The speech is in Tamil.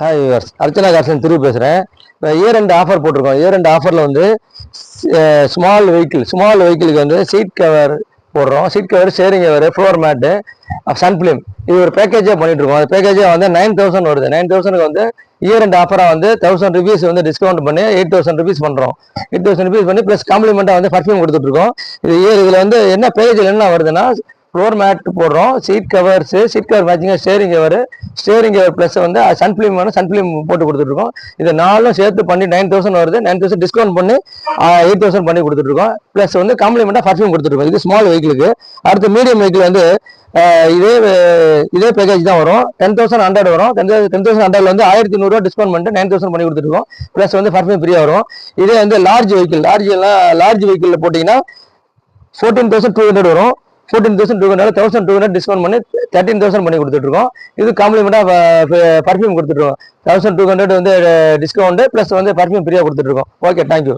ஹாய் வியூவர்ஸ், அர்ச்சனா கார்சன் திரு பேசுகிறேன். இப்போ இயர் ரெண்டு ஆஃபர் போட்டிருக்கோம். இயர் ரெண்டு ஆஃபரில் வந்து ஸ்மால் வெஹிக்கிளுக்கு வந்து சீட் கவர் போடுறோம். Seat cover, steering cover, floor mat, sun film, இது ஒரு பேக்கேஜாக பண்ணிட்டு இருக்கோம். அந்த பேக்கேஜாக வந்து 9000 வருது. 9000க்கு வந்து இயர் ரெண்டு ஆஃபராக வந்து 1000 rupees வந்து டிஸ்கவுண்ட் பண்ணி 8000 rupees பண்ணுறோம். 8000 rupees பண்ணி ப்ளஸ் காம்ப்ளிமெண்ட்டாக வந்து பர்ஃப்யூம் கொடுத்துட்ருக்கோம். இதில் வந்து என்ன பேக்கேஜில் என்ன வருதுன்னா, ஃப்ளோர் மேட் போடுறோம், சீட் கவர் மேட்சிங்காக ஸ்டேரிங் கவர் ப்ளஸ் வந்து சன்ஃபிலிம் போட்டு கொடுத்துட்ருக்கோம். இது நாலும் சேர்த்து பண்ணி 9000 வருது. 9000 டிஸ்கவுண்ட் பண்ணி 8000 பண்ணி கொடுத்துட்ருக்கோம். ப்ளஸ் வந்து காம்ப்ளிமெண்ட்டாக பர்ஃப்யூம் கொடுத்துருக்கோம். இது ஸ்மால் வெஹிக்கிளுக்கு. அடுத்து மீடியம் வெஹிக்கிள் வந்து இதே பேக்கேஜ் தான் வரும். 10,100 வரும். 10,100 வந்து 1100 டிஸ்கவுண்ட் பண்ணிட்டு 9000 பண்ணி கொடுத்துருக்கோம். ப்ளஸ் வந்து பர்ஃப்யூம் ஃப்ரீயாக வரும். இதே வந்து லார்ஜ் வெஹிக்கிள் போட்டிங்கன்னா 14,200 வரும். 14,200 1,200 டிஸ்கவுண்ட் பண்ணி 13,000 பண்ணி கொடுத்துட்ருக்கோம். இது காம்ப்ளிமெண்ட்டாக பர்ஃப்யூம் கொடுத்துட்ருக்கோம். 1,200 வந்து டிஸ்கவுண்ட் ப்ளஸ் வந்து பர்ஃப்யூம் ஃப்ரீயாக கொடுத்துட்ருக்கோம். Okay, thank you.